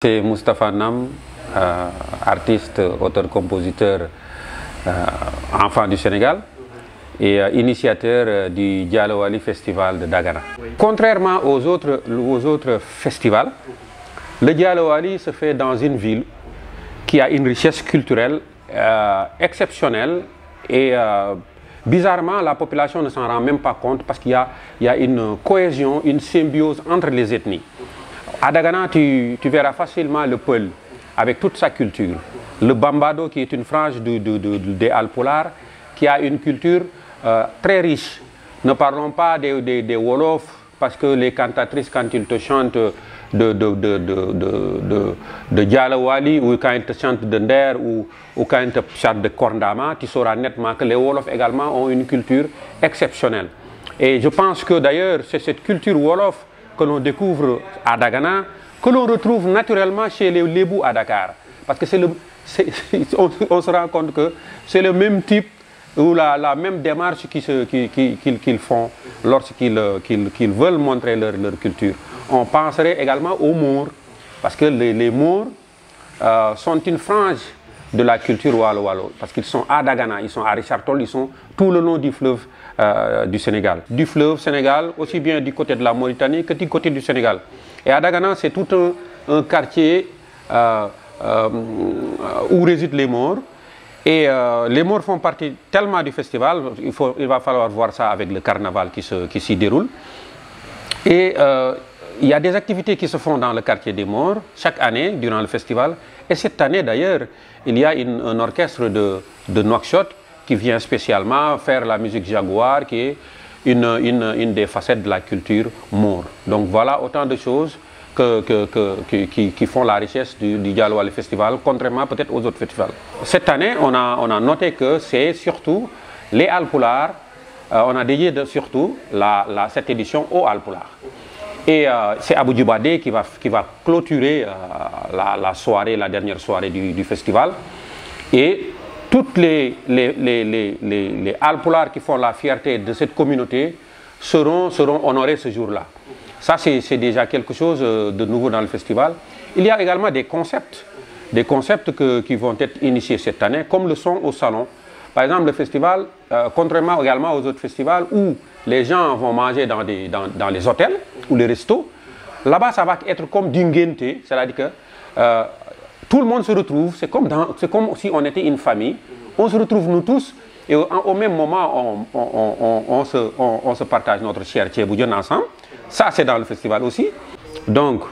C'est Moustapha Nam, artiste, auteur-compositeur, enfant du Sénégal et initiateur du Diallo Wally Festival de Dagana. Oui. Contrairement aux autres festivals, le Diallo Wally se fait dans une ville qui a une richesse culturelle exceptionnelle et bizarrement la population ne s'en rend même pas compte parce qu'il y a une cohésion, une symbiose entre les ethnies. À Dagana, tu verras facilement le Peul avec toute sa culture. Le Bambado qui est une frange des Alpulaar qui a une culture très riche. Ne parlons pas des Wolof parce que les cantatrices quand ils te chantent de Diallo Wally ou quand ils te chantent de Nder ou quand ils te chantent de Kordama, tu sauras nettement que les Wolof également ont une culture exceptionnelle. Et je pense que d'ailleurs c'est cette culture Wolof que l'on découvre à Dagana, que l'on retrouve naturellement chez les Lébou à Dakar. Parce que on se rend compte que c'est le même type ou la même démarche qu'ils font lorsqu'ils veulent montrer leur culture. On penserait également aux Maures, parce que les Maures sont une frange de la culture Walo-Walo, parce qu'ils sont à Dagana, ils sont à Richard Toll, ils sont tout le long du fleuve du Sénégal. Du fleuve Sénégal, aussi bien du côté de la Mauritanie que du côté du Sénégal. Et à Dagana, c'est tout un quartier où résident les Maures. Et les Maures font partie tellement du festival, il va falloir voir ça avec le carnaval qui s'y déroule. Et il y a des activités qui se font dans le quartier des Maures chaque année durant le festival. Et cette année d'ailleurs, il y a un orchestre de Nouakchott qui vient spécialement faire la musique jaguar qui est une des facettes de la culture Maure. Donc voilà autant de choses qui font la richesse du Diallo Wally Festival, contrairement peut-être aux autres festivals. Cette année, on a noté que c'est surtout les Alpulaar, on a dédié surtout cette édition aux Alpulaar. Et c'est Abou Djibadé qui va clôturer la dernière soirée du festival. Et toutes les Alpulaar qui font la fierté de cette communauté seront honorés ce jour-là. Ça, c'est déjà quelque chose de nouveau dans le festival. Il y a également des concepts qui vont être initiés cette année, comme le sont au salon. Par exemple, le festival, contrairement également aux autres festivals où les gens vont manger dans les hôtels ou les restos, là-bas, ça va être comme du ngente, c'est-à-dire que tout le monde se retrouve, c'est comme si on était une famille. On se retrouve nous tous et au même moment, on se partage notre cher Tchéboudion ensemble. Ça, c'est dans le festival aussi. Donc,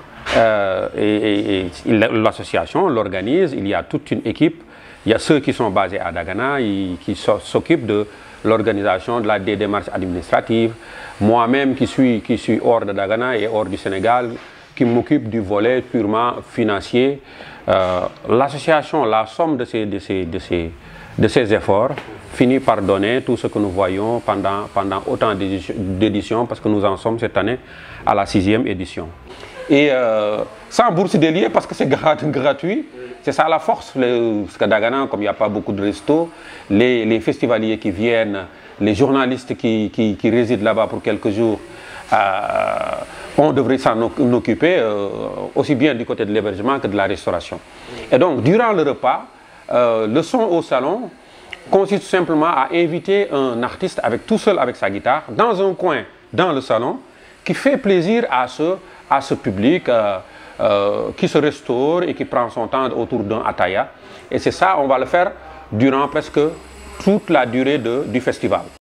l'association l'organise, il y a toute une équipe. Il y a ceux qui sont basés à Dagana, qui s'occupent de l'organisation des démarches administratives. Moi-même qui suis hors de Dagana et hors du Sénégal, qui m'occupe du volet purement financier. L'association, la somme de ces efforts, finit par donner tout ce que nous voyons pendant autant d'éditions, parce que nous en sommes cette année à la 6e édition. Et sans bourse déliée, parce que c'est gratuit, c'est ça la force. Parce qu'à Dagana, comme il n'y a pas beaucoup de restos, les festivaliers qui viennent, les journalistes qui résident là-bas pour quelques jours, on devrait s'en occuper aussi bien du côté de l'hébergement que de la restauration. Et donc, durant le repas, le son au salon consiste simplement à inviter un artiste tout seul avec sa guitare dans un coin dans le salon qui fait plaisir à ce public qui se restaure et qui prend son temps autour d'un ataya. Et c'est ça, on va le faire durant presque toute la durée du festival.